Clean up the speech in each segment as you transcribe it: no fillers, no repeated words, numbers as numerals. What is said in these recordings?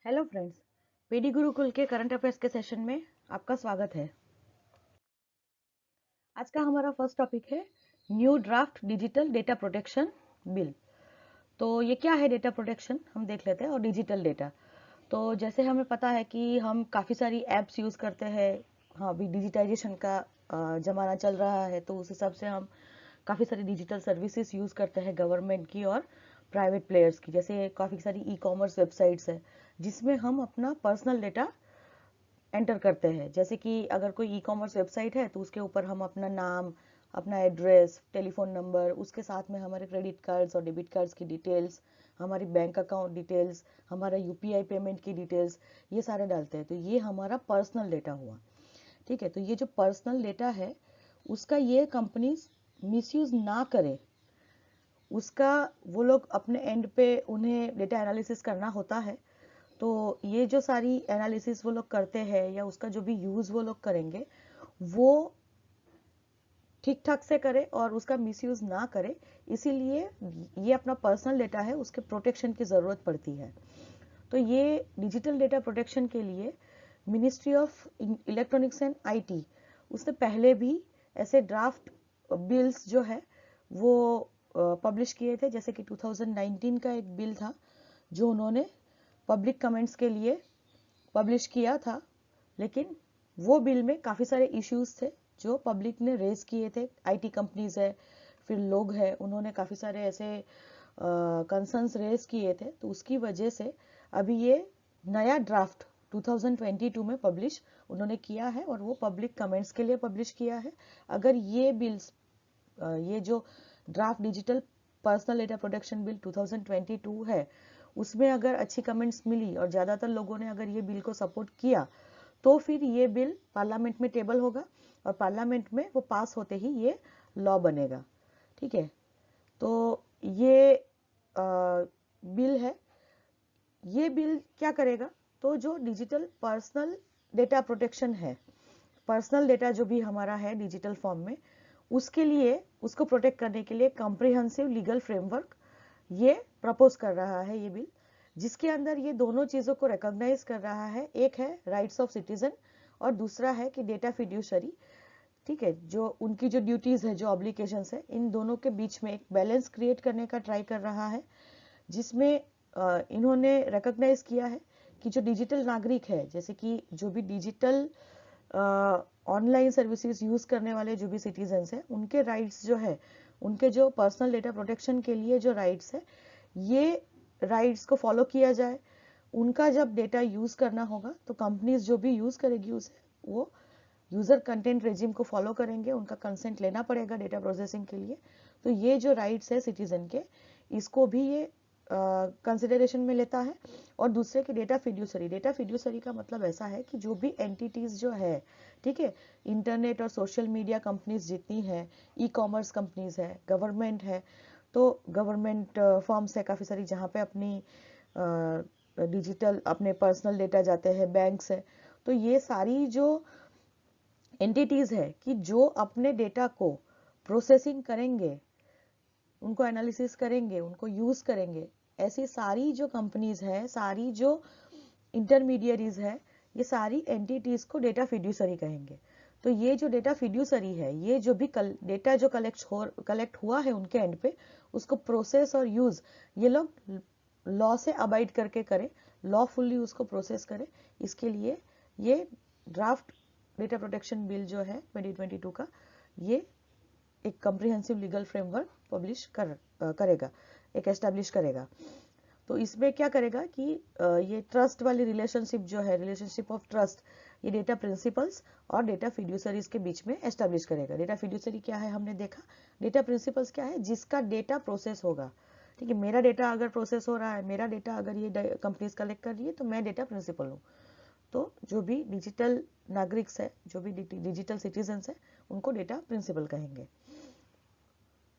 Hello friends, PD Gurukul के current affairs के session में आपका स्वागत है। आज का हमारा फर्स्ट टॉपिक है new draft digital data protection bill. तो ये क्या है डेटा प्रोटेक्शन, हम देख लेते हैं। और डिजिटल डेटा, तो जैसे हमें पता है कि हम काफ़ी सारी एप्स यूज़ करते हैं। हाँ, अभी डिजिटाइजेशन का ज़माना चल रहा है, तो उस हिसाब से हम काफ़ी सारी डिजिटल सर्विसेज यूज़ करते हैं, गवर्नमेंट की और प्राइवेट प्लेयर्स की। जैसे काफ़ी सारी ई कॉमर्स वेबसाइट्स है जिसमें हम अपना पर्सनल डेटा एंटर करते हैं। जैसे कि अगर कोई ई कॉमर्स वेबसाइट है तो उसके ऊपर हम अपना नाम, अपना एड्रेस, टेलीफोन नंबर, उसके साथ में हमारे क्रेडिट कार्ड्स और डेबिट कार्ड्स की डिटेल्स, हमारी बैंक अकाउंट डिटेल्स, हमारा यूपीआई पेमेंट की डिटेल्स, ये सारे डालते हैं। तो ये हमारा पर्सनल डेटा हुआ। ठीक है, तो ये जो पर्सनल डेटा है उसका ये कंपनीज मिसयूज ना करे, उसका वो लोग अपने एंड पे उन्हें डेटा एनालिसिस करना होता है। तो ये जो सारी एनालिसिस वो लोग करते हैं या उसका जो भी यूज वो लोग करेंगे वो ठीक ठाक से करे और उसका मिसयूज ना करे। इसीलिए ये अपना पर्सनल डेटा है, उसके प्रोटेक्शन की जरूरत पड़ती है। तो ये डिजिटल डेटा प्रोटेक्शन के लिए ministry of electronics and IT उसने पहले भी ऐसे ड्राफ्ट बिल्स जो है वो पब्लिश किए थे। जैसे कि 2019 का एक बिल था जो उन्होंने पब्लिक कमेंट्स के लिए पब्लिश किया था, लेकिन वो बिल में काफ़ी सारे इश्यूज थे जो पब्लिक ने रेज किए थे। आईटी कंपनीज है, फिर लोग हैं, उन्होंने काफ़ी सारे ऐसे कंसर्न्स रेज किए थे। तो उसकी वजह से अभी ये नया ड्राफ्ट 2022 में पब्लिश उन्होंने किया है और वो पब्लिक कमेंट्स के लिए पब्लिश किया है। अगर ये बिल्स, ये जो draft digital personal data protection bill 2022 है, उसमें अगर अच्छी कमेंट्स मिली और ज़्यादातर लोगों ने अगर ये बिल को सपोर्ट किया तो फिर ये बिल पार्लियामेंट में टेबल होगा और पार्लियामेंट में वो पास होते ही ये लॉ बनेगा। ठीक है, तो ये बिल है। ये बिल क्या करेगा, तो जो डिजिटल पर्सनल डेटा प्रोटेक्शन है, पर्सनल डेटा जो भी हमारा है डिजिटल फॉर्म में, उसके लिए, उसको प्रोटेक्ट करने के लिए कॉम्प्रिहेंसिव लीगल फ्रेमवर्क ये प्रपोज कर रहा है ये बिल, जिसके अंदर ये दोनों चीज़ों को रिकॉग्नाइज कर रहा है। एक है राइट्स ऑफ सिटीजन और दूसरा है कि डेटा फिड्यूशरी। ठीक है, जो उनकी जो ड्यूटीज़ है, जो ऑब्लिगेशंस है, इन दोनों के बीच में एक बैलेंस क्रिएट करने का ट्राई कर रहा है, जिसमें इन्होंने रिकॉग्नाइज किया है कि जो डिजिटल नागरिक है, जैसे कि जो भी डिजिटल ऑनलाइन सर्विसेज यूज़ करने वाले जो भी सिटीजन्स हैं, उनके राइट्स जो है, उनके जो पर्सनल डेटा प्रोटेक्शन के लिए जो राइट्स है, ये राइट्स को फॉलो किया जाए। उनका जब डेटा यूज़ करना होगा तो कंपनीज जो भी यूज़ करेगी उसे, वो यूज़र कंटेंट रेजिम को फॉलो करेंगे, उनका कंसेंट लेना पड़ेगा डेटा प्रोसेसिंग के लिए। तो ये जो राइट्स है सिटीजन के, इसको भी ये कंसिडरेशन में लेता है। और दूसरे की डेटा फिड्यूसरी, डेटा फिड्यूसरी का मतलब ऐसा है कि जो भी एंटिटीज जो है, ठीक है, इंटरनेट और सोशल मीडिया कंपनीज जितनी है, ई कॉमर्स कंपनीज है, गवर्नमेंट है, तो गवर्नमेंट फॉर्म्स है काफ़ी सारी जहाँ पे अपनी डिजिटल अपने पर्सनल डेटा जाते हैं, बैंक्स है। तो ये सारी जो एंटिटीज है कि जो अपने डेटा को प्रोसेसिंग करेंगे, उनको एनालिसिस करेंगे, उनको यूज करेंगे, ऐसी सारी जो कंपनीज है, सारी जो इंटरमीडियरीज है, ये सारी एंटिटीज को डेटा फिड्यूसरी कहेंगे। तो ये जो डेटा फिड्यूसरी है, ये जो भी डेटा जो कलेक्ट हुआ है उनके एंड पे, उसको प्रोसेस और यूज ये लोग लॉ से अबाइड करके करें, लॉफुली उसको प्रोसेस करें। इसके लिए ये ड्राफ्ट डेटा प्रोटेक्शन बिल जो है 2022 का, ये एक कॉम्प्रिहेंसिव लीगल फ्रेमवर्क पब्लिश करेगा, एक एस्टेब्लिश करेगा। तो इसमें क्या करेगा कि ये ट्रस्ट वाली रिलेशनशिप जो है, रिलेशनशिप ऑफ ट्रस्ट, ये डेटा प्रिंसिपल्स और डेटा फिड्यूसरीज के बीच में एस्टेब्लिश करेगा। डेटा फिड्यूसरी क्या है हमने देखा, डेटा प्रिंसिपल्स क्या है, जिसका डेटा प्रोसेस होगा। ठीक है, मेरा डेटा अगर प्रोसेस हो रहा है, मेरा डेटा अगर ये कंपनीज कलेक्ट कर रही है, तो मैं डेटा प्रिंसिपल हूँ। तो जो भी डिजिटल नागरिक्स है, जो भी डिजिटल सिटीजन्स है, उनको डेटा प्रिंसिपल कहेंगे।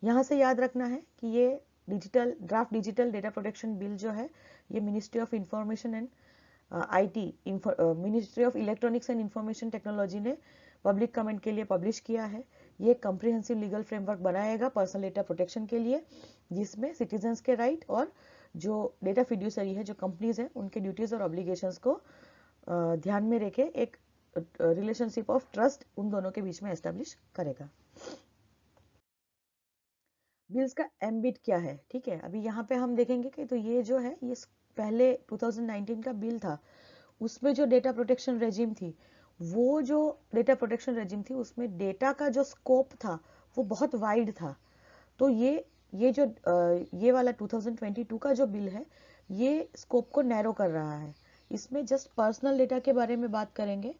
यहाँ से याद रखना है कि ये digital draft digital data protection bill जो है, ये ministry of information and IT, ministry of electronics and information technology ने पब्लिक कमेंट के लिए पब्लिश किया है। ये कॉम्प्रिहेंसिव लीगल फ्रेमवर्क बनाएगा पर्सनल डेटा प्रोटेक्शन के लिए, जिसमें सिटीजन्स के राइट और जो डेटा फिड्यूसरी है, जो कंपनीज है, उनके ड्यूटीज और ऑब्लिगेशंस को ध्यान में रखे एक रिलेशनशिप ऑफ ट्रस्ट उन दोनों के बीच में एस्टेब्लिश करेगा। बिल्स का एम्बिट क्या है, ठीक है। अभी यहाँ पे हम देखेंगे कि तो ये जो है ये पहले 2019 का बिल था, उसमें जो डेटा प्रोटेक्शन रेजिम थी, वो जो डेटा प्रोटेक्शन रेजिम थी उसमें डेटा का जो स्कोप था वो बहुत वाइड था। तो ये जो ये वाला 2022 का जो बिल है ये स्कोप को नैरो कर रहा है। इसमें जस्ट पर्सनल डेटा के बारे में बात करेंगे,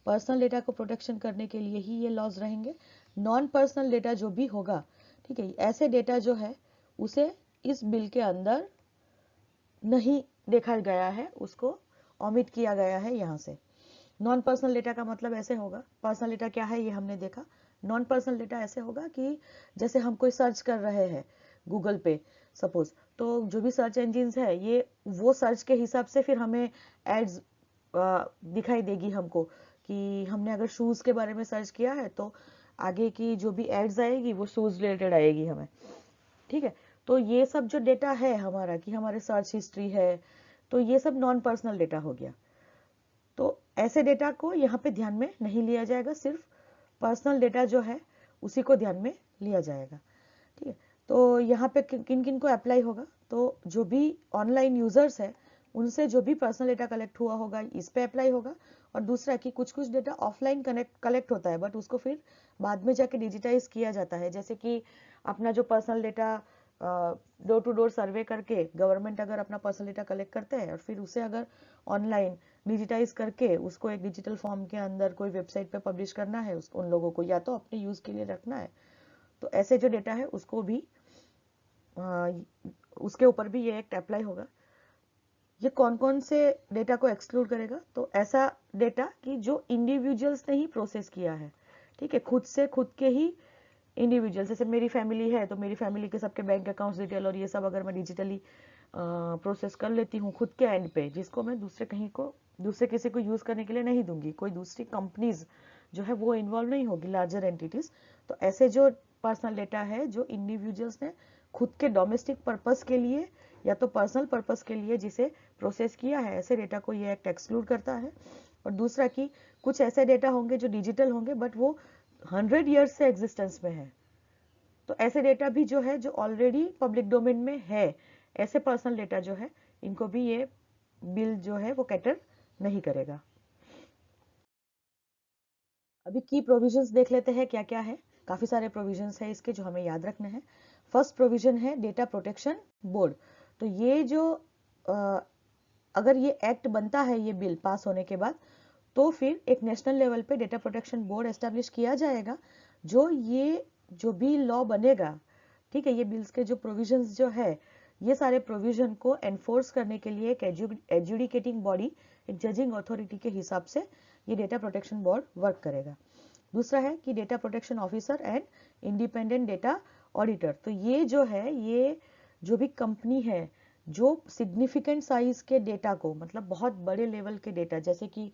पर्सनल डेटा को प्रोटेक्शन करने के लिए ही ये लॉज रहेंगे। नॉन पर्सनल डेटा जो भी होगा, ठीक है, ऐसे डेटा जो है उसे इस बिल के अंदर नहीं देखा गया है, उसको ओमिट किया गया है यहाँ से। नॉन पर्सनल डेटा का मतलब ऐसे होगा, पर्सनल डेटा क्या है ये हमने देखा। नॉन पर्सनल डेटा ऐसे होगा कि जैसे हम कोई सर्च कर रहे हैं गूगल पे सपोज, तो जो भी सर्च इंजिन्स है ये वो सर्च के हिसाब से फिर हमें एड्स दिखाई देगी हमको, कि हमने अगर शूज के बारे में सर्च किया है तो आगे की जो भी एड्स आएगी वो शूज रिलेटेड आएगी हमें, ठीक है। तो ये सब जो डेटा है हमारा, कि हमारे सर्च हिस्ट्री है, तो ये सब नॉन पर्सनल डेटा हो गया। तो ऐसे डेटा को यहाँ पे ध्यान में नहीं लिया जाएगा, सिर्फ पर्सनल डेटा जो है उसी को ध्यान में लिया जाएगा, ठीक है। तो यहाँ पे किन किन को अप्लाई होगा, तो जो भी ऑनलाइन यूजर्स है उनसे जो भी पर्सनल डेटा कलेक्ट हुआ होगा इस पे अप्लाई होगा। और दूसरा कि कुछ कुछ डेटा ऑफलाइन कलेक्ट होता है बट उसको फिर बाद में जाके डिजिटाइज किया जाता है, जैसे कि अपना जो personal data door to door survey करके गवर्नमेंट अगर अपना पर्सनल डेटा कलेक्ट करते हैं और फिर उसे अगर ऑनलाइन डिजिटाइज करके उसको एक डिजिटल फॉर्म के अंदर कोई वेबसाइट पे पब्लिश करना है उन लोगों को, या तो अपने यूज के लिए रखना है, तो ऐसे जो डेटा है उसको भी उसके ऊपर भी ये एक्ट अप्लाई होगा। ये कौन कौन से डेटा को एक्सक्लूड करेगा, तो ऐसा डेटा कि जो इंडिविजुअल्स ने ही प्रोसेस किया है, ठीक है, खुद से खुद के ही इंडिविजुअल, जैसे मेरी फैमिली है तो मेरी फैमिली के सबके बैंक अकाउंट्स डिटेल और ये सब अगर मैं डिजिटली प्रोसेस कर लेती हूँ खुद के एंड पे, जिसको मैं दूसरे किसी को यूज करने के लिए नहीं दूंगी, कोई दूसरी कंपनीज जो है वो इन्वॉल्व नहीं होगी, लार्जर एंटिटीज, तो ऐसे जो पर्सनल डेटा है जो इंडिविजुअल्स ने खुद के डोमेस्टिक पर्पस के लिए या तो पर्सनल पर्पस के लिए जिसे प्रोसेस किया है, ऐसे डेटा को ये एक्ट एक्सक्लूड करता है। और दूसरा कि कुछ ऐसे डेटा होंगे जो डिजिटल होंगे बट वो 100 ईयर्स से एग्जिस्टेंस में है, तो ऐसे डेटा भी जो है जो ऑलरेडी पब्लिक डोमेन में है, ऐसे पर्सनल डेटा जो है इनको भी ये बिल जो है वो कैटर नहीं करेगा। अभी की प्रोविजंस देख लेते हैं क्या क्या है। काफी सारे प्रोविजंस है इसके जो हमें याद रखने हैं। फर्स्ट प्रोविजन है डेटा प्रोटेक्शन बोर्ड। तो ये जो अगर ये एक्ट बनता है, ये बिल पास होने के बाद, तो फिर एक नेशनल लेवल पे डेटा प्रोटेक्शन बोर्ड एस्टेब्लिश किया जाएगा, जो भी लॉ बनेगा, ठीक है, ये बिल्स के जो प्रोविजंस जो है ये सारे प्रोविजन को एनफोर्स करने के लिए एक एजुडिकेटिंग बॉडी, एक जजिंग अथॉरिटी के हिसाब से ये डेटा प्रोटेक्शन बोर्ड वर्क करेगा। दूसरा है कि data protection officer and independent data auditor. तो ये जो है, ये जो भी कंपनी है जो सिग्निफिकेंट साइज के डेटा को, मतलब बहुत बड़े लेवल के डेटा, जैसे कि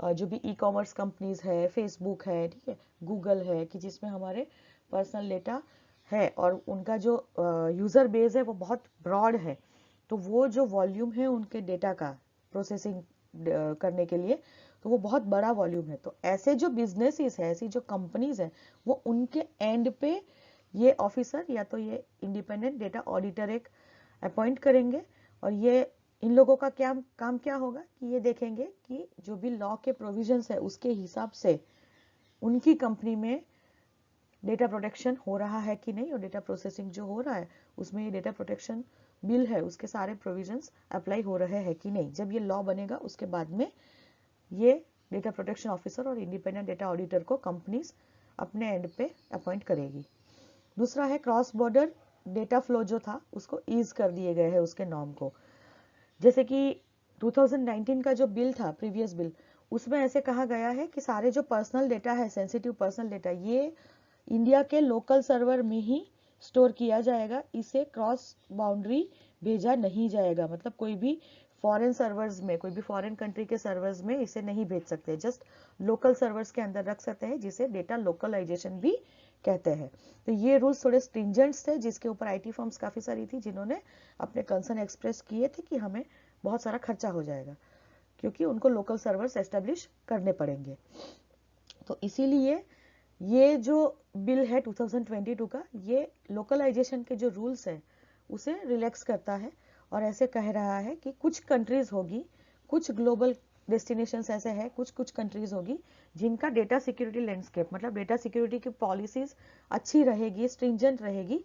जो भी ई कॉमर्स कंपनीज है, फेसबुक है, ठीक है, गूगल है, कि जिसमें हमारे पर्सनल डेटा है और उनका जो यूजर बेस है वो बहुत ब्रॉड है, तो वो जो वॉल्यूम है उनके डेटा का प्रोसेसिंग करने के लिए, तो वो बहुत बड़ा वॉल्यूम है। तो ऐसे जो बिजनेसेस है, ऐसी जो कंपनीज है, वो उनके एंड पे ये ऑफिसर या तो ये इंडिपेंडेंट डेटा ऑडिटर एक अपॉइंट करेंगे। और ये इन लोगों का क्या काम क्या होगा कि ये देखेंगे कि जो भी लॉ के प्रोविजंस है उसके हिसाब से उनकी कंपनी में डेटा प्रोटेक्शन हो रहा है कि नहीं, और डेटा प्रोसेसिंग जो हो रहा है उसमें ये डेटा प्रोटेक्शन बिल है उसके सारे प्रोविजंस अप्लाई हो रहे हैं कि नहीं। जब ये लॉ बनेगा उसके बाद में ये डेटा प्रोटेक्शन ऑफिसर और इंडिपेंडेंट डेटा ऑडिटर को कंपनीज अपने एंड पे अपॉइंट करेगी। दूसरा है क्रॉस बॉर्डर डेटा फ्लो जो था उसको ईज कर दिए गए हैं उसके नॉर्म को। जैसे कि 2019 का जो बिल था, प्रीवियस बिल, उसमें ऐसे कहा गया है कि सारे जो पर्सनल डेटा है, सेंसिटिव पर्सनल डेटा, ये इंडिया के लोकल सर्वर में ही स्टोर किया जाएगा, इसे क्रॉस बाउंड्री भेजा नहीं जाएगा। मतलब कोई भी फॉरेन सर्वर्स में, कोई भी फॉरेन कंट्री के सर्वर्स में इसे नहीं भेज सकते, जस्ट लोकल सर्वर्स के अंदर रख सकते हैं, जिसे डेटा लोकलाइजेशन भी कहते हैं। तो ये रूल्स थोड़े स्ट्रिंजेंट थे, जिसके ऊपर आईटी फर्म्स काफ़ी सारी थी जिन्होंने अपने कंसर्न एक्सप्रेस किए थे कि हमें बहुत सारा खर्चा हो जाएगा, क्योंकि उनको लोकल सर्वर्स एस्टेब्लिश करने पड़ेंगे। तो इसीलिए ये जो बिल है 2022 का, ये लोकलाइजेशन के जो रूल्स है उसे रिलैक्स करता है, और ऐसे कह रहा है कि कुछ कंट्रीज होगी, कुछ ग्लोबल डेस्टिनेशंस ऐसे हैं, कुछ कंट्रीज होगी जिनका डेटा सिक्योरिटी लैंडस्केप, मतलब डेटा सिक्योरिटी की पॉलिसीज अच्छी रहेगी, स्ट्रिंजेंट रहेगी।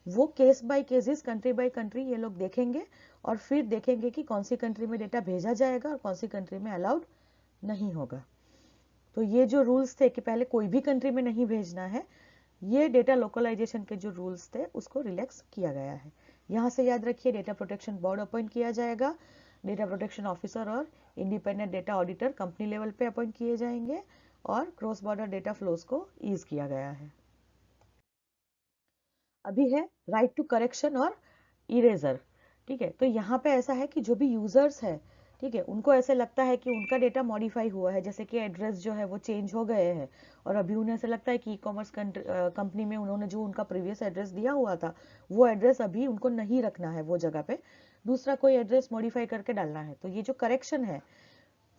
वो case by cases, country by country ये लोग देखेंगे, और फिर देखेंगे कि कौन सी कंट्री में डेटा भेजा जाएगा और कौन सी कंट्री में अलाउड नहीं होगा। तो ये जो रूल्स थे कि पहले कोई भी कंट्री में नहीं भेजना है, ये डेटा लोकलाइजेशन के जो रूल्स थे उसको रिलैक्स किया गया है। यहाँ से याद रखिए, डेटा प्रोटेक्शन बोर्ड अपॉइंट किया जाएगा, डेटा प्रोटेक्शन ऑफिसर और independent data auditor company level पे अपॉइंट किए जाएंगे, और क्रॉस बॉर्डर डेटा फ्लोज को ईज किया गया है। अभी है राइट टू करेक्शन और इरेजर। ठीक है, तो यहाँ पे ऐसा है कि जो भी यूजर्स है, ठीक है, उनको ऐसे लगता है कि उनका डेटा मॉडिफाई हुआ है, जैसे कि एड्रेस जो है वो चेंज हो गए हैं, और अभी उन्हें ऐसा लगता है कि ई कॉमर्स कंपनी में उन्होंने जो उनका प्रीवियस एड्रेस दिया हुआ था, वो एड्रेस अभी उनको नहीं रखना है, वो जगह पे दूसरा कोई एड्रेस मॉडिफाई करके डालना है। तो ये जो करेक्शन है,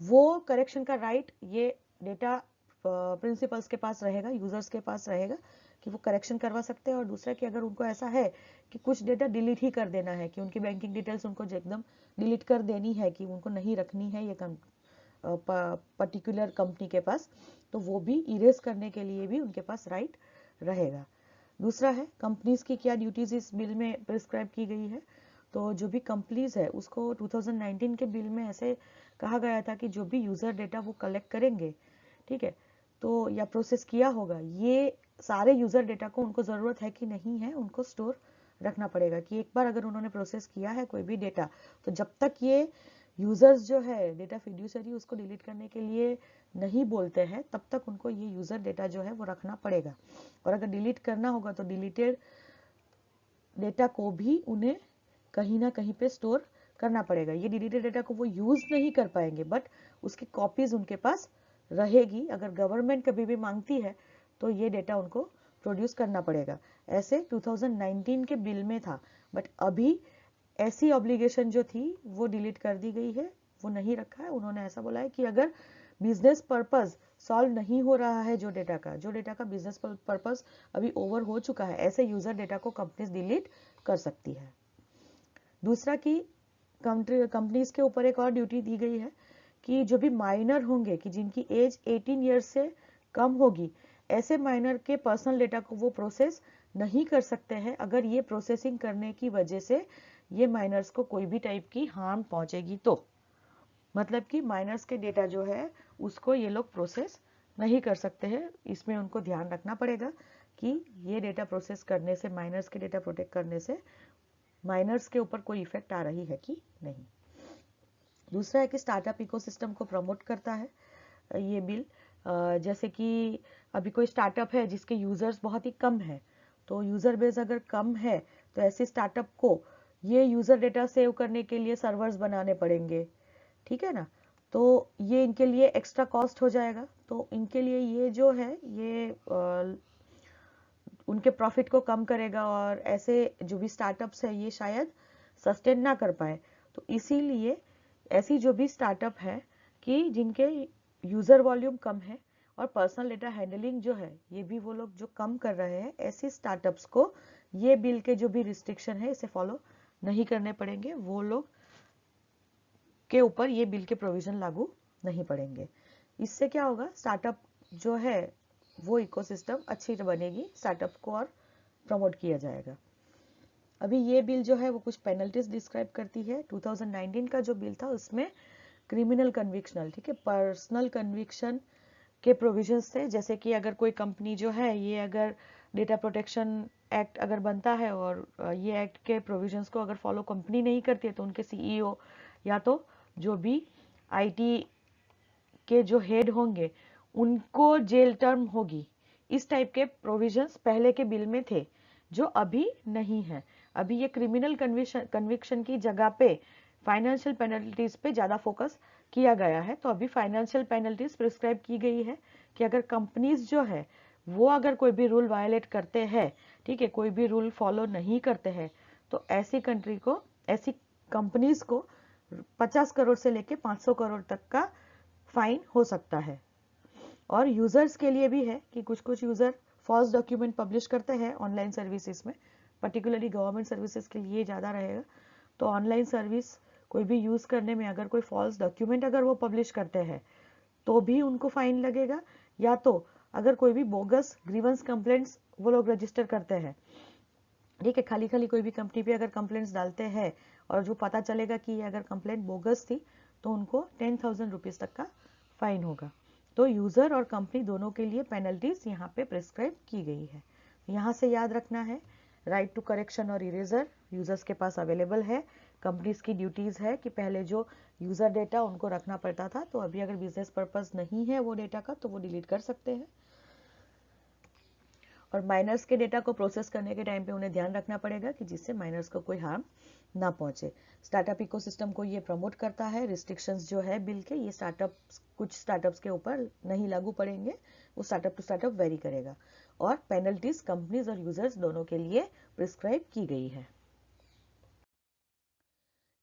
वो करेक्शन का राइट ये डेटा प्रिंसिपल्स के पास रहेगा, यूजर्स के पास रहेगा, कि वो करेक्शन करवा सकते हैं। और दूसरा कि अगर उनको ऐसा है कि कुछ डेटा डिलीट ही कर देना है, कि उनकी बैंकिंग डिटेल्स उनको एकदम डिलीट कर देनी है, कि उनको नहीं रखनी है ये पर्टिकुलर कंपनी के पास, तो वो भी इरेज करने के लिए भी उनके पास राइट रहेगा। दूसरा है कंपनीज की क्या ड्यूटीज इस बिल में प्रिस्क्राइब की गई है। तो जो भी कंपनीज है उसको 2019 के बिल में ऐसे कहा गया था कि जो भी यूजर डेटा वो कलेक्ट करेंगे, ठीक है, तो या प्रोसेस किया होगा, ये सारे यूजर डेटा को उनको जरूरत है कि नहीं है, उनको स्टोर रखना पड़ेगा। कि एक बार अगर उन्होंने प्रोसेस किया है कोई भी डेटा, तो जब तक ये यूजर्स जो है डेटा फिड्यूसरी उसको डिलीट करने के लिए नहीं बोलते हैं, तब तक उनको ये यूजर डेटा जो है वो रखना पड़ेगा। और अगर डिलीट करना होगा तो डिलीटेड डेटा को भी उन्हें कहीं ना कहीं पे स्टोर करना पड़ेगा। ये डिलीटेड डेटा को वो यूज नहीं कर पाएंगे, बट उसकी कॉपीज उनके पास रहेगी। अगर गवर्नमेंट कभी भी मांगती है तो ये डेटा उनको प्रोड्यूस करना पड़ेगा। ऐसे 2019 के बिल में था, बट अभी ऐसी ऑब्लिगेशन जो थी वो डिलीट कर दी गई है, वो नहीं रखा है। उन्होंने ऐसा बोला है कि अगर बिजनेस पर्पस सॉल्व नहीं हो रहा है, जो डेटा का बिजनेस पर्पस अभी ओवर हो चुका है, ऐसे यूजर डेटा को कंपनीज डिलीट कर सकती है। दूसरा कि कंपनीज के ऊपर एक और ड्यूटी दी गई है कि जो भी माइनर होंगे, कि जिनकी एज 18 ईयर्स से कम होगी, ऐसे माइनर के पर्सनल डेटा को वो प्रोसेस नहीं कर सकते हैं, अगर ये प्रोसेसिंग करने की वजह से ये माइनर्स को कोई भी टाइप की हार्म पहुंचेगी। तो मतलब कि माइनर्स के डेटा जो है उसको ये लोग प्रोसेस नहीं कर सकते हैं। इसमें उनको ध्यान रखना पड़ेगा कि ये डेटा प्रोसेस करने से, माइनर्स के डेटा प्रोटेक्ट करने से माइनर्स के ऊपर कोई इफेक्ट आ रही है कि नहीं। दूसरा है कि स्टार्टअप इकोसिस्टम को प्रमोट करता है ये बिल। जैसे कि अभी कोई स्टार्टअप है जिसके यूजर्स बहुत ही कम है, तो यूजर बेस अगर कम है तो ऐसे स्टार्टअप को ये यूजर डेटा सेव करने के लिए सर्वर्स बनाने पड़ेंगे, ठीक है ना। तो ये इनके लिए एक्स्ट्रा कॉस्ट हो जाएगा। तो इनके लिए ये जो है ये उनके प्रॉफिट को कम करेगा, और ऐसे जो भी स्टार्टअप्स है ये शायद सस्टेन ना कर पाए। तो इसीलिए ऐसी जो भी स्टार्टअप है कि जिनके यूजर वॉल्यूम कम है और पर्सनल डेटा हैंडलिंग जो है ये भी वो लोग जो कम कर रहे हैं, ऐसी स्टार्टअप्स को ये बिल के जो भी रिस्ट्रिक्शन है इसे फॉलो नहीं करने पड़ेंगे, वो लोग के ऊपर ये बिल के प्रोविजन लागू नहीं पड़ेंगे। इससे क्या होगा, स्टार्टअप जो है वो इकोसिस्टम अच्छी बनेगी, स्टार्टअप को और प्रमोट किया जाएगा। अभी ये बिल जो है वो कुछ पेनल्टीज डिस्क्राइब करती है। 2019 का जो बिल था उसमें क्रिमिनल कन्विक्शनल, ठीक है, पर्सनल कन्विक्शन के प्रोविजंस थे। जैसे कि अगर कोई कंपनी जो है ये अगर डेटा प्रोटेक्शन एक्ट अगर बनता है और ये एक्ट के प्रोविजंस को अगर फॉलो कंपनी नहीं करती है, तो उनके सीईओ या तो जो भी आईटी के जो हेड होंगे उनको जेल टर्म होगी। इस टाइप के प्रोविजंस पहले के बिल में थे जो अभी नहीं है। अभी ये क्रिमिनल कन्विक्शन की जगह पे फाइनेंशियल पेनल्टीज पे ज्यादा फोकस किया गया है। तो अभी फाइनेंशियल पेनल्टीज प्रिस्क्राइब की गई है कि अगर कंपनीज जो है वो अगर कोई भी रूल वायलेट करते हैं, ठीक है, कोई भी रूल फॉलो नहीं करते हैं, तो ऐसी कंट्री को, ऐसी कंपनीज को 50 करोड़ से लेके 500 करोड़ तक का फाइन हो सकता है। और यूजर्स के लिए भी है कि कुछ कुछ यूजर फॉल्स डॉक्यूमेंट पब्लिश करते हैं ऑनलाइन सर्विसेज में, पर्टिकुलरली गवर्नमेंट सर्विसेज के लिए ज़्यादा रहेगा। तो ऑनलाइन सर्विस कोई भी यूज़ करने में अगर कोई फॉल्स डॉक्यूमेंट अगर वो पब्लिश करते हैं तो भी उनको फाइन लगेगा, या तो अगर कोई भी बोगस ग्रीवेंस कंप्लेंट्स वो लोग रजिस्टर करते हैं, ठीक है, खाली खाली कोई भी कंपनी पे अगर कंप्लेंट्स डालते हैं और जो पता चलेगा कि ये अगर कंप्लेंट बोगस थी तो उनको 10,000 रुपीज़ तक का फाइन होगा। तो यूज़र और कंपनी दोनों के लिए पेनल्टीज यहाँ पे प्रिस्क्राइब की गई है। यहाँ से याद रखना है, राइट टू करेक्शन और इरेजर यूजर्स के पास अवेलेबल है। कंपनीज की ड्यूटीज़ है कि पहले जो यूज़र डेटा उनको रखना पड़ता था, तो अभी अगर बिजनेस पर्पस नहीं है वो डेटा का तो वो डिलीट कर सकते हैं। और माइनर्स के डेटा को प्रोसेस करने के टाइम पे उन्हें ध्यान रखना पड़ेगा कि जिससे माइनर्स को कोई हार्म ना पहुंचे। स्टार्टअप इकोसिस्टम को ये प्रमोट करता है। रिस्ट्रिक्शंस जो है बिल के, ये कुछ स्टार्टअप्स के ऊपर नहीं लागू पड़ेंगे, वो स्टार्टअप टू स्टार्टअप वेरी करेगा। और पेनल्टीज कंपनीज और यूजर्स दोनों के लिए प्रिस्क्राइब की गई है।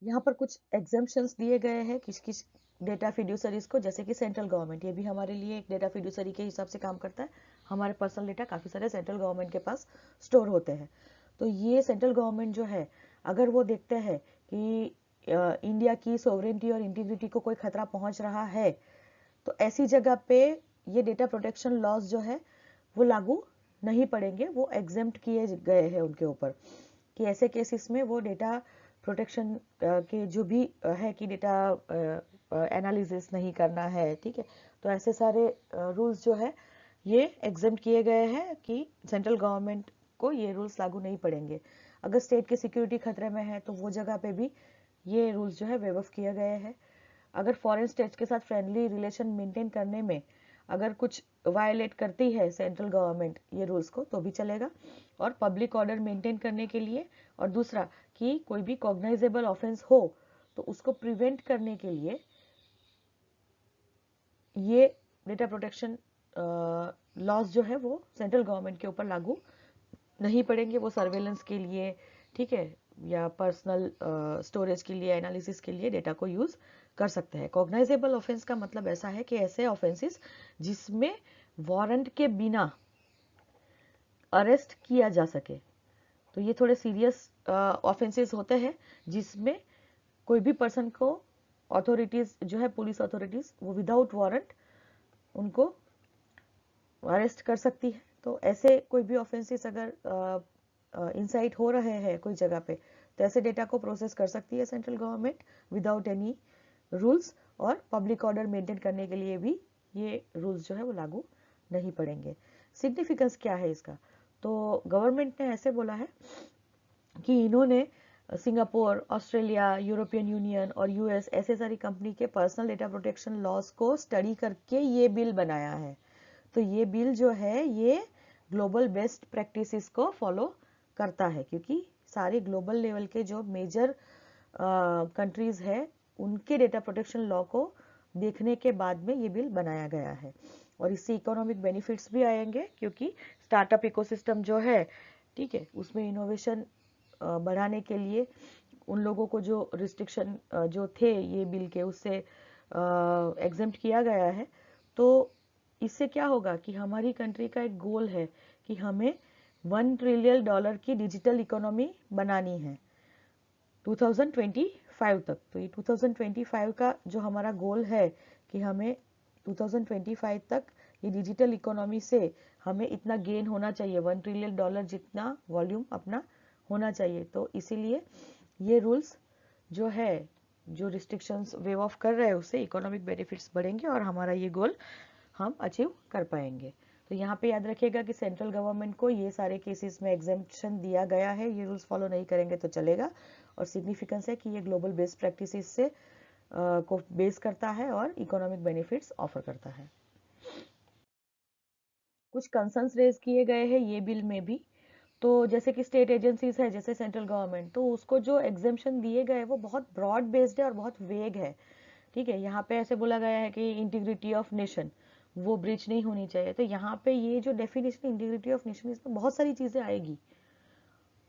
यहाँ पर कुछ एग्जाम्पशंस दिए गए हैं किस किस डेटा फिड्यूसरीज को, जैसे कि सेंट्रल गवर्नमेंट, ये भी हमारे लिए एक डेटा फिड्यूसरी के हिसाब से काम करता है। हमारे पर्सनल डेटा काफ़ी सारे सेंट्रल गवर्नमेंट के पास स्टोर होते हैं। तो ये सेंट्रल गवर्नमेंट जो है, अगर वो देखते हैं कि इंडिया की सोवरेनिटी और इंटीग्रिटी को कोई खतरा पहुंच रहा है, तो ऐसी जगह पे ये डेटा प्रोटेक्शन लॉज जो है वो लागू नहीं पड़ेंगे, वो एग्जेम्प्ट किए गए हैं उनके ऊपर, कि ऐसे केसेस में वो डेटा प्रोटेक्शन के जो भी है कि डेटा एनालिसिस नहीं करना है, ठीक है, तो ऐसे सारे रूल्स जो है ये एग्जेम्प्ट किए गए हैं कि सेंट्रल गवर्नमेंट को ये रूल्स लागू नहीं पड़ेंगे। अगर स्टेट की सिक्योरिटी खतरे में है तो वो जगह पे भी ये रूल्स जो है वेव ऑफ किए गए हैं। अगर फॉरेन स्टेट्स के साथ फ्रेंडली रिलेशन मेंटेन करने में अगर कुछ वायलेट करती है सेंट्रल गवर्नमेंट ये रूल्स को तो भी चलेगा। और पब्लिक ऑर्डर मेंटेन करने के लिए, और दूसरा कि कोई भी कॉग्नाइजेबल ऑफेंस हो तो उसको प्रिवेंट करने के लिए ये डेटा प्रोटेक्शन लॉज जो है वो सेंट्रल गवर्नमेंट के ऊपर लागू नहीं पड़ेंगे। वो सर्वेलेंस के लिए, ठीक है, या पर्सनल स्टोरेज के लिए, एनालिसिस के लिए डेटा को यूज कर सकते हैं। कॉग्नाइजेबल ऑफेंस का मतलब ऐसा है कि ऐसे ऑफेंसेस जिसमें वारंट के बिना अरेस्ट किया जा सके। तो ये थोड़े सीरियस ऑफेंसेस होते हैं जिसमें कोई भी पर्सन को अथॉरिटीज जो है, पुलिस अथॉरिटीज, वो विदाउट वारंट उनको अरेस्ट कर सकती है। तो ऐसे कोई भी ऑफेंसेस अगर इंसाइट हो रहे हैं कोई जगह पे, तो ऐसे डेटा को प्रोसेस कर सकती है central government without any rules. और पब्लिक ऑर्डर मेंटेन करने के लिए भी ये रूल्स जो है वो लागू नहीं पड़ेंगे। सिग्निफिकेंस क्या है इसका? तो गवर्नमेंट ने ऐसे बोला है कि इन्होंने सिंगापुर, ऑस्ट्रेलिया, यूरोपियन यूनियन और यूएस ऐसे सारी कंपनी के पर्सनल डेटा प्रोटेक्शन लॉज को स्टडी करके ये बिल बनाया है। तो ये बिल जो है ये ग्लोबल बेस्ट प्रैक्टिसेस को फॉलो करता है, क्योंकि सारे ग्लोबल लेवल के जो मेजर कंट्रीज है उनके डेटा प्रोटेक्शन लॉ को देखने के बाद में ये बिल बनाया गया है। और इससे इकोनॉमिक बेनिफिट्स भी आएंगे, क्योंकि स्टार्टअप इकोसिस्टम जो है, ठीक है, उसमें इनोवेशन बढ़ाने के लिए उन लोगों को जो रिस्ट्रिक्शन जो थे ये बिल के, उससे एग्जेम्प्ट किया गया है। तो इससे क्या होगा कि हमारी कंट्री का एक गोल है कि हमें $1 ट्रिलियन की डिजिटल इकोनॉमी बनानी है 2025 तक। तो ये 2025 का जो हमारा गोल है कि हमें 2025 तक ये डिजिटल इकोनॉमी से हमें इतना गेन होना चाहिए, $1 ट्रिलियन जितना वॉल्यूम अपना होना चाहिए। तो इसीलिए ये रूल्स जो है, जो रिस्ट्रिक्शंस वेव ऑफ कर रहे हैं, उससे इकोनॉमिक बेनिफिट्स बढ़ेंगे और हमारा ये गोल हम अचीव कर पाएंगे। तो यहाँ पे याद रखिएगा कि सेंट्रल गवर्नमेंट को ये सारे केसेस में एग्जेम्पशन दिया गया है, ये रूल्स फॉलो नहीं करेंगे तो चलेगा। और सिग्निफिकेंस है कि ये ग्लोबल बेस्ट प्रैक्टिसेस से को बेस करता है और इकोनॉमिक बेनिफिट्स ऑफर करता है। कुछ कंसर्न्स रेज किए गए हैं ये बिल में भी। तो जैसे कि स्टेट एजेंसीज है, जैसे सेंट्रल गवर्नमेंट, तो उसको जो एग्जेम्पशन दिए गए वो बहुत ब्रॉड बेस्ड है और बहुत वेग है, ठीक है। यहाँ पे ऐसे बोला गया है कि इंटीग्रिटी ऑफ नेशन, वो ब्रीच नहीं होनी चाहिए। तो यहाँ पे ये जो डेफिनेशन इंटीग्रिटी ऑफ नेशन, इसमें बहुत सारी चीजें आएगी।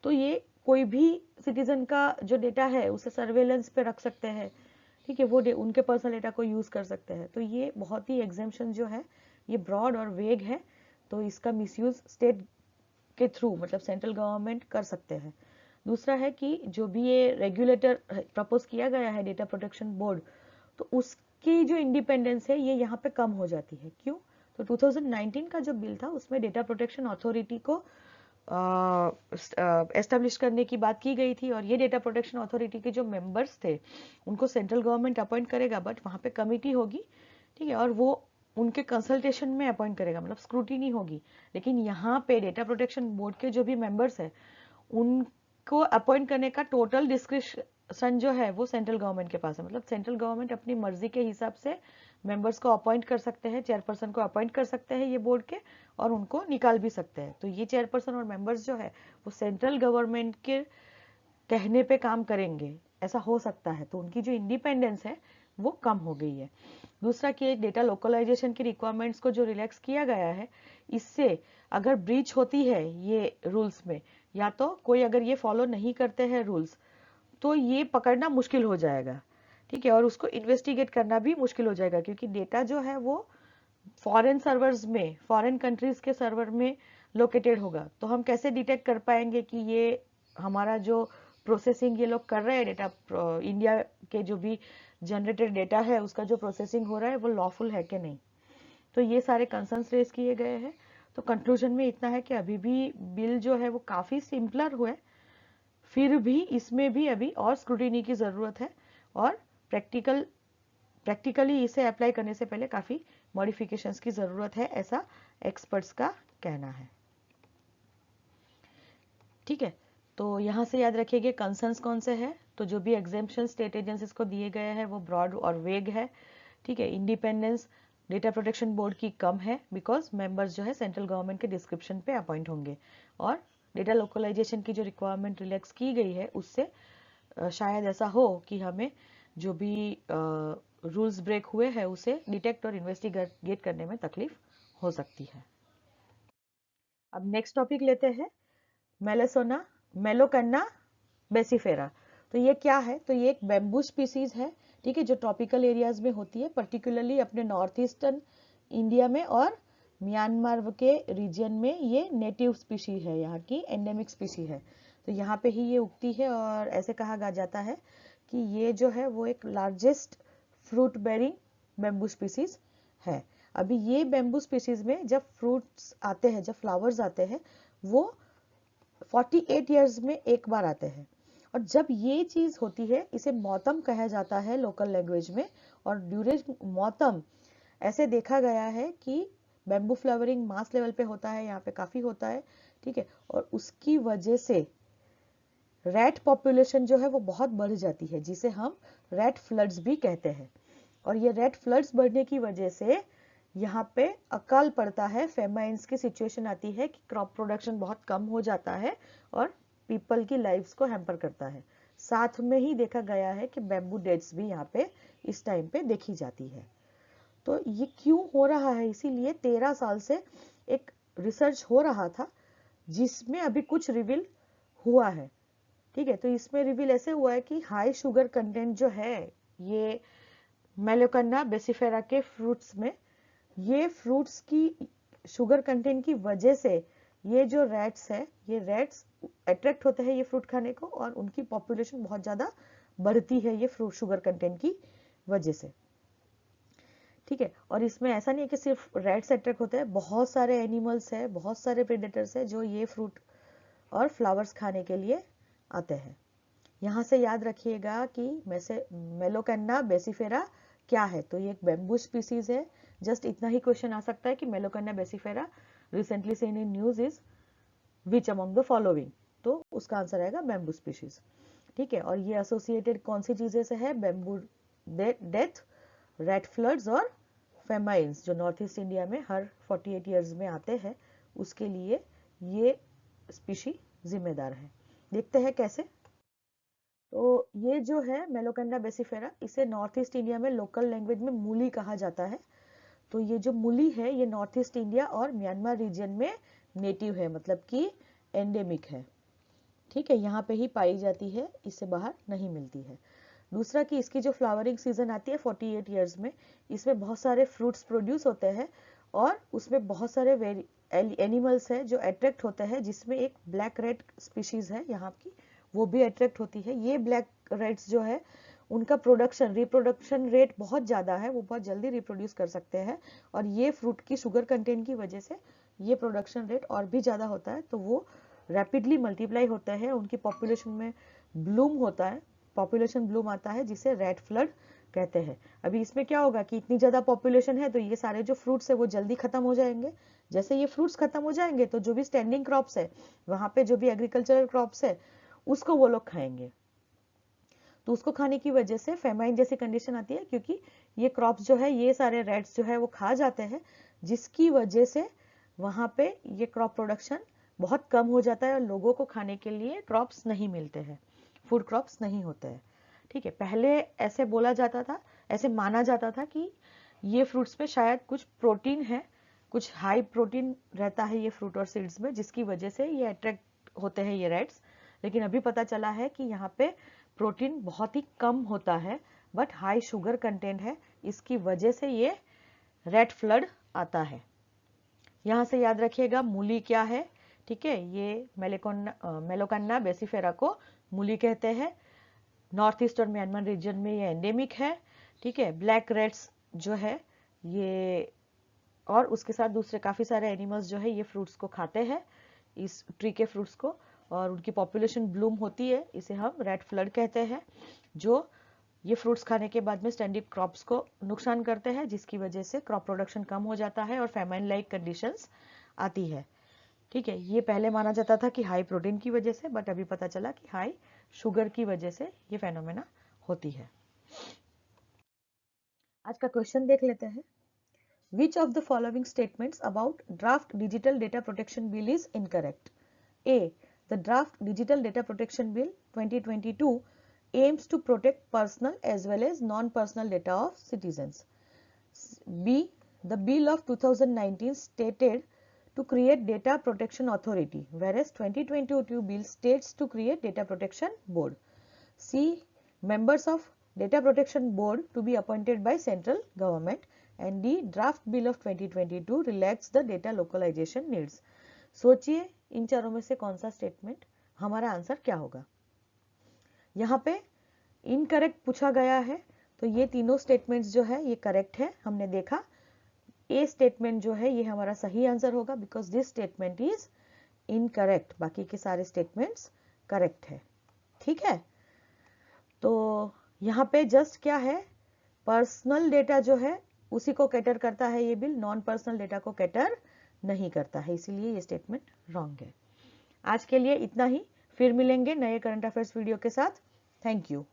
तो ये कोई भी सिटीजन का जो डेटा है उसे सर्वेलेंस पे रख सकते हैं, ठीक है, वो उनके पर्सनल डेटा को यूज कर सकते हैं। तो ये बहुत ही एग्जेम्पशन जो है ये ब्रॉड और वेग है, तो इसका मिसयूज स्टेट के थ्रू मतलब सेंट्रल गवर्नमेंट कर सकते हैं। दूसरा है कि जो भी ये रेगुलेटर प्रपोज किया गया है डेटा प्रोटेक्शन बोर्ड, तो उसकी जो इंडिपेंडेंस है ये यहाँ पे कम हो जाती है। क्यों? तो 2019 का जो बिल था उसमें डेटा प्रोटेक्शन अथॉरिटी को एस्टेब्लिश करने की बात की गई थी, और ये डेटा प्रोटेक्शन अथॉरिटी के जो मेंबर्स थे उनको सेंट्रल गवर्नमेंट अपॉइंट करेगा, बट वहाँ पे कमिटी होगी, ठीक है, और वो उनके कंसल्टेशन में अपॉइंट करेगा, मतलब स्क्रूटिनी होगी। लेकिन यहाँ पे डेटा प्रोटेक्शन बोर्ड के जो भी मेंबर्स है उनको अपॉइंट करने का टोटल डिस्क्रिप्शन जो है वो सेंट्रल गवर्नमेंट के पास है। मतलब सेंट्रल गवर्नमेंट अपनी मर्जी के हिसाब से मेंबर्स को अपॉइंट कर सकते हैं, चेयरपर्सन को अपॉइंट कर सकते हैं ये बोर्ड के, और उनको निकाल भी सकते हैं। तो ये चेयरपर्सन और मेंबर्स जो है वो सेंट्रल गवर्नमेंट के कहने पे काम करेंगे, ऐसा हो सकता है। तो उनकी जो इंडिपेंडेंस है वो कम हो गई है। दूसरा कि डेटा लोकलाइजेशन की रिक्वायरमेंट्स को जो रिलैक्स किया गया है, इससे अगर ब्रीच होती है ये रूल्स में, या तो कोई अगर ये फॉलो नहीं करते हैं रूल्स, तो ये पकड़ना मुश्किल हो जाएगा, ठीक है, और उसको इन्वेस्टिगेट करना भी मुश्किल हो जाएगा, क्योंकि डेटा जो है वो फॉरेन सर्वर्स में, फॉरेन कंट्रीज के सर्वर में लोकेटेड होगा। तो हम कैसे डिटेक्ट कर पाएंगे कि ये हमारा जो प्रोसेसिंग ये लोग कर रहे हैं डेटा, इंडिया के जो भी जनरेटेड डेटा है उसका जो प्रोसेसिंग हो रहा है वो लॉफुल है कि नहीं। तो ये सारे कंसर्न्स रेज किए गए हैं। तो कंक्लूजन में इतना है कि अभी भी बिल जो है वो काफी सिंपलर हुए, फिर भी इसमें भी अभी और स्क्रूटिनी की जरूरत है, और प्रैक्टिकली इसे अप्लाई करने से पहले काफी मॉडिफिकेशंस की जरूरत है, ऐसा एक्सपर्ट्स का कहना है। ठीक है, तो यहाँ से याद रखिएगा कंसर्न्स कौन से हैं। तो जो भी एग्जेम्पशन स्टेट एजेंसीज को दिए गए हैं वो ब्रॉड और वेग है, ठीक है। इंडिपेंडेंस डेटा प्रोटेक्शन बोर्ड की कम है, बिकॉज मेंबर्स जो है सेंट्रल गवर्नमेंट के डिस्क्रिप्शन पे अपॉइंट होंगे, और डेटा लोकलाइजेशन की जो रिक्वायरमेंट रिलैक्स की गई है उससे शायद ऐसा हो कि हमें जो भी रूल्स ब्रेक हुए हैं उसे डिटेक्ट और इन्वेस्टिगेट करने में तकलीफ हो सकती है। अब नेक्स्ट टॉपिक लेते हैं, मेलेसोना मेलोकन्ना बेसिफेरा। तो ये क्या है? तो ये एक बेम्बू स्पीसीज है, ठीक है, जो ट्रॉपिकल एरियाज में होती है, पर्टिकुलरली अपने नॉर्थ ईस्टर्न इंडिया में और म्यांमार के रीजन में ये नेटिव स्पीशी है, यहाँ की एंडेमिक स्पीशी है। तो यहाँ पे ही ये उगती है, और ऐसे कहा जाता है कि ये जो है वो एक largest fruit bearing bamboo species है। अभी ये बेम्बू स्पीसीज में जब फ्रूट्स आते हैं, जब फ्लावर्स आते हैं, वो 48 ईयर्स में एक बार आते हैं। और जब ये चीज होती है इसे मौतम कहा जाता है लोकल लैंग्वेज में, और ड्यूरिंग मौतम ऐसे देखा गया है कि बेम्बू फ्लावरिंग मास लेवल पे होता है, यहाँ पे काफी होता है, ठीक है, और उसकी वजह से रैट पॉपुलेशन जो है वो बहुत बढ़ जाती है, जिसे हम रैट फ्लड्स भी कहते हैं। और ये रैट फ्लड्स बढ़ने की वजह से यहाँ पे अकाल पड़ता है, फेमाइन्स की सिचुएशन आती है कि क्रॉप प्रोडक्शन बहुत कम हो जाता है और पीपल की लाइफ्स को हैम्पर करता है। साथ में ही देखा गया है कि बैम्बू डेथ्स भी यहाँ पे इस टाइम पे देखी जाती है। तो ये क्यों हो रहा है? इसीलिए 13 साल से एक रिसर्च हो रहा था जिसमें अभी कुछ रिवील हुआ है, ठीक है। तो इसमें रिवील ऐसे हुआ है कि हाई शुगर कंटेंट जो है ये मेलोकन्ना बेसिफेरा के फ्रूट्स में, ये फ्रूट्स की शुगर कंटेंट की वजह से ये जो रैट्स है, ये रैट्स अट्रैक्ट होते हैं ये फ्रूट खाने को, और उनकी पॉपुलेशन बहुत ज्यादा बढ़ती है ये फ्रूट शुगर कंटेंट की वजह से, ठीक है। और इसमें ऐसा नहीं है कि सिर्फ रैट्स अट्रैक्ट होते हैं, बहुत सारे एनिमल्स है, बहुत सारे प्रेडेटर्स है जो ये फ्रूट और फ्लावर्स खाने के लिए आते हैं। यहाँ से याद रखिएगा कि मेलोकन्ना बेसिफेरा क्या है। तो ये एक बेम्बू स्पीसीज है। जस्ट इतना ही क्वेश्चन आ सकता है कि Melocanna baccifera recently seen in news is which among the following, तो उसका आंसर आएगा बेम्बू स्पीशीज, ठीक है। और ये एसोसिएटेड कौन सी चीजें से है? बेम्बू डेथ, रेड फ्लड्स और फेमाइन्स, जो नॉर्थ ईस्ट इंडिया में हर 48 ईयर्स में आते हैं, उसके लिए ये स्पीशी जिम्मेदार है। देखते हैं कैसे। तो ये जो है मेलोकन्ना बेसिफेरा, इसे नॉर्थ ईस्ट इंडिया में लोकल लैंग्वेज में मूली कहा जाता है। तो ये जो मूली है ये नॉर्थ ईस्ट इंडिया और म्यांमार रीजन में नेटिव है, मतलब कि एंडेमिक है। ठीक है, यहाँ पे ही पाई जाती है, इससे बाहर नहीं मिलती है। दूसरा कि इसकी जो फ्लावरिंग सीजन आती है 48 ईयर्स में, इसमें बहुत सारे फ्रूट्स प्रोड्यूस होते हैं और उसमें बहुत सारे एनिमल्स है जो अट्रैक्ट होते हैं, जिसमें एक ब्लैक रेड स्पीशीज है यहाँ की, वो भी अट्रैक्ट होती है। ये ब्लैक रेड्स जो है उनका रिप्रोडक्शन रेट बहुत ज़्यादा है, वो बहुत जल्दी रिप्रोड्यूस कर सकते हैं, और ये फ्रूट की शुगर कंटेंट की वजह से ये प्रोडक्शन रेट और भी ज़्यादा होता है, तो वो रैपिडली मल्टीप्लाई होता है, उनकी पॉपुलेशन में ब्लूम होता है, पॉपुलेशन ब्लूम आता है, जिसे रेड फ्लड कहते हैं। अभी इसमें क्या होगा कि इतनी ज़्यादा पॉपुलेशन है तो ये सारे जो फ्रूट्स है वो जल्दी खत्म हो जाएंगे। जैसे ये फ्रूट्स खत्म हो जाएंगे तो जो भी स्टैंडिंग क्रॉप्स है, वहाँ पे जो भी एग्रीकल्चरल क्रॉप्स है उसको वो लोग खाएंगे, तो उसको खाने की वजह से फेमाइन जैसी कंडीशन आती है, क्योंकि ये क्रॉप्स जो है ये सारे रेड्स जो है वो खा जाते हैं, जिसकी वजह से वहाँ पे ये क्रॉप प्रोडक्शन बहुत कम हो जाता है और लोगों को खाने के लिए क्रॉप्स नहीं मिलते हैं, फूड क्रॉप्स नहीं होते हैं। ठीक है, पहले ऐसे बोला जाता था, ऐसे माना जाता था कि ये फ्रूट्स में शायद कुछ प्रोटीन है, कुछ हाई प्रोटीन रहता है ये फ्रूट और सीड्स में, जिसकी वजह से ये अट्रैक्ट होते हैं ये रेड्स। लेकिन अभी पता चला है कि यहाँ पे प्रोटीन बहुत ही कम होता है, बट हाई शुगर कंटेंट है, इसकी वजह से ये रेड फ्लड आता है। यहाँ से याद रखिएगा मूली क्या है। ठीक है, ये मेलोकान्ना बेसिफेरा को मूली कहते हैं। नॉर्थ ईस्ट और म्यांमार रीजन में ये एंडेमिक है। ठीक है, ब्लैक रेड्स जो है ये, और उसके साथ दूसरे काफ़ी सारे एनिमल्स जो है ये फ्रूट्स को खाते हैं, इस ट्री के फ्रूट्स को, और उनकी पॉपुलेशन ब्लूम होती है, इसे हम रेड फ्लड कहते हैं, जो ये फ्रूट्स खाने के बाद में स्टैंडिंग क्रॉप्स को नुकसान करते हैं, जिसकी वजह से क्रॉप प्रोडक्शन कम हो जाता है और फेमाइन लाइक कंडीशंस आती है। ठीक है, ये पहले माना जाता था कि हाई प्रोटीन की वजह से, बट अभी पता चला कि हाई शुगर की वजह से ये फेनोमेना होती है। आज का क्वेश्चन देख लेते हैं। Which of the following statements about Draft Digital Data Protection Bill is incorrect? A. The Draft Digital Data Protection Bill 2022 aims to protect personal as well as non-personal data of citizens. B. The Bill of 2019 stated to create Data Protection Authority, whereas 2022 Bill states to create Data Protection Board. C. Members of Data Protection Board to be appointed by central government. And D. Draft Bill of 2022 relax the data localization needs. सोचिए इन चारों में से कौन सा statement हमारा answer क्या होगा। यहाँ पे इनकरेक्ट पूछा गया है, तो ये तीनों स्टेटमेंट्स जो है ये करेक्ट है। हमने देखा ए स्टेटमेंट जो है ये हमारा सही आंसर होगा, because this statement is incorrect, बाकी के सारे स्टेटमेंट्स करेक्ट है। ठीक है, तो यहाँ पे जस्ट क्या है, पर्सनल डेटा जो है उसी को कैटर करता है ये बिल, नॉन पर्सनल डेटा को कैटर नहीं करता है, इसीलिए ये स्टेटमेंट रॉन्ग है। आज के लिए इतना ही, फिर मिलेंगे नए करंट अफेयर्स वीडियो के साथ। Thank you.